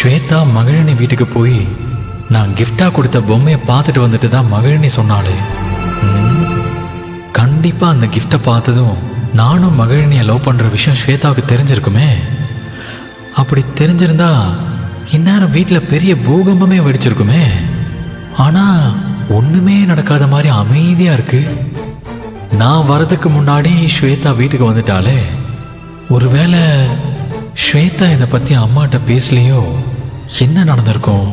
ஸ்வேதா மகிழினி வீட்டுக்கு போய் நான் கிஃப்டா கொடுத்த பொம்மையை பார்த்துட்டு வந்துட்டு தான் மகிழினி சொன்னாலே. கண்டிப்பா அந்த கிஃப்டை பார்த்ததும் நானும் மகிழினியை லவ் பண்ற விஷயம் ஸ்வேதாவுக்கு தெரிஞ்சிருக்குமே. அப்படி தெரிஞ்சிருந்தா இந்நேரம் வீட்டில் பெரிய பூகம்பமே வெடிச்சிருக்குமே. ஆனா ஒண்ணுமே நடக்காத மாதிரி அமைதியா இருக்கு. நான் வரதுக்கு முன்னாடி ஸ்வேதா வீட்டுக்கு வந்துட்டாலே. ஒருவேளை ஸ்வேதா இதை பத்தி அம்மாட்ட பேசலையோ? என்ன நடந்திருக்கும்?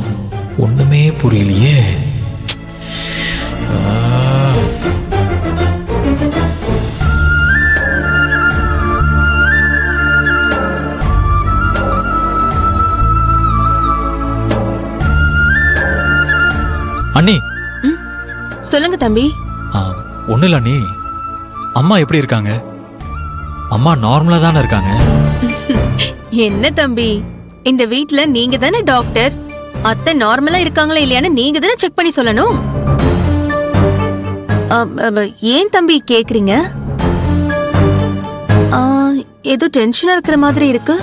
ஒண்ணுமே புரியலையே. அண்ணி. சொல்லுங்க தம்பி. ஒண்ணு இல்ல அண்ணி, அம்மா எப்படி இருக்காங்க? அம்மா நார்மலா தானே இருக்காங்க? என்ன தம்பி, இந்த வீட்ல நீங்க தானே டாக்டர். அத்தை நார்மலா இருக்காங்களா இல்லையான்னு நீங்க தானே செக் பண்ணி சொல்லணும். ஏன் தம்பி கேக்குறீங்க? ஏதோ டென்ஷனா இருக்கிற மாதிரி இருக்கு.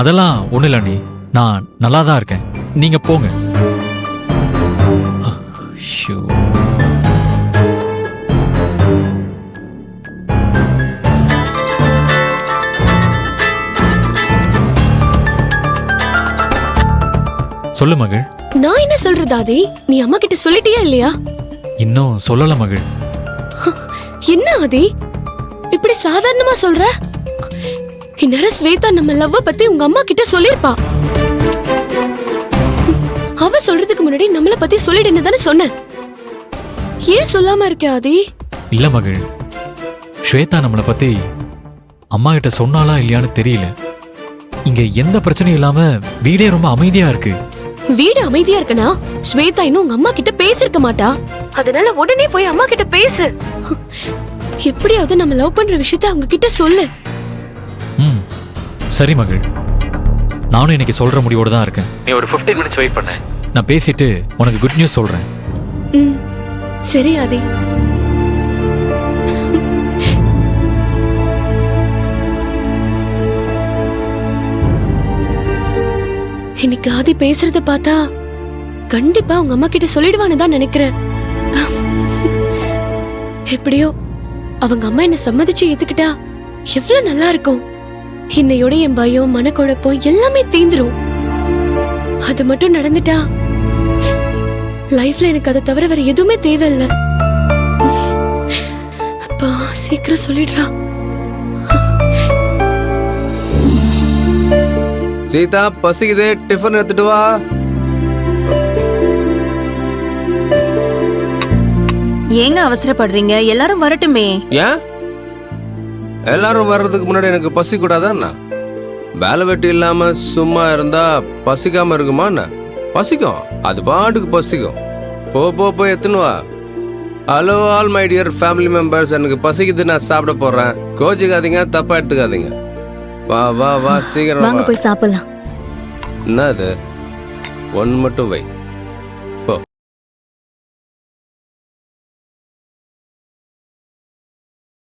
அதெல்லாம் ஒண்ணு இல்ல அண்ணி, நான் நல்லா தான் இருக்கேன். நீங்க போங்க. சொல்லு மகள். நான் என்ன சொல்றது ஆதி? நீ அம்மா கிட்ட சொல்லிட்டியா இல்லையா? இன்னும் சொல்லல மகள். என்ன ஆதி இப்படி சாதாரணமா சொல்ற? இந்நேரம் ஸ்வேதா நம்ம லவ்வ பத்தி உங்க அம்மா கிட்ட சொல்லிருப்பா. அவ சொல்றதுக்கு முன்னாடி நம்மள பத்தி சொல்லிடுன்னு தானே சொன்ன. ஏன் சொல்லாம இருக்க ஆதி? இல்ல மகள், ஸ்வேதா நம்மள பத்தி அம்மா கிட்ட சொன்னாலா இல்லையான்னு தெரியல. இங்க எந்த பிரச்சனையும் இல்லாம வீடே ரொம்ப அமைதியா இருக்கு. வீடு அமைதியா இருக்குனா ஸ்வேதா இன்னும் உங்க அம்மா கிட்ட பேசிருக்க மாட்டா. அதனால உடனே போய் அம்மா கிட்ட பேசு. எப்படியாவது நம்ம லவ் பண்ற விஷயத்தை அவங்க கிட்ட சொல்லு. சரி மகள், நானும் இன்னைக்கு சொல்ற முடிவோட தான் இருக்கேன். நீ ஒரு 15 minutes வெயிட் பண்ணு, நான் பேசிட்டு உனக்கு குட் நியூஸ் சொல்றேன். சரி ஆதி. இன்னைக்கு ஆதி பேசுறத பார்த்தா கண்டிப்பா உங்க அம்மா கிட்ட சொல்லிடுவான்னு தான் நினைக்கிறேன். எப்படியோ அவங்க அம்மா என்ன சம்மதிச்சு ஏத்துக்கிட்டா எவ்வளவு நல்லா இருக்கும். இன்னையோட என் பயம் மனக்குழப்பம் எல்லாமே தீந்துரும். அது மட்டும் நடந்துட்டா லைஃப்ல எனக்கு அதை தவிர வேற எதுவுமே தேவையில்லை. அப்பா சீக்கிரம் சொல்லிடுறா. சீதா பசிக்குது, டிஃபன் எடுத்துட்டு வா. ஏங்க அவசரப்படுறீங்க? எல்லாரும் வரட்டுமே. ஏன் எல்லாரும் வர்றதுக்கு முன்னாடி எனக்கு பசி கூடாதா? வேலை வெட்டி இல்லாம சும்மா இருந்தா பசிக்காம இருக்குமா? பசிக்கும், அது பாட்டுக்கு பசிக்கும். போ போ போய் எத்துன்னு வா. Hello all my dear family members, எனக்கு பசிக்குது, நான் சாப்பிட போறேன். கோச்சிக்காதீங்க, தப்பா எடுத்துக்காதீங்க. வா வா வா, சீக்கிரம் வாங்க போய் சாப்பிடலாம். என்ன அது? ஒன்று மட்டும் வை.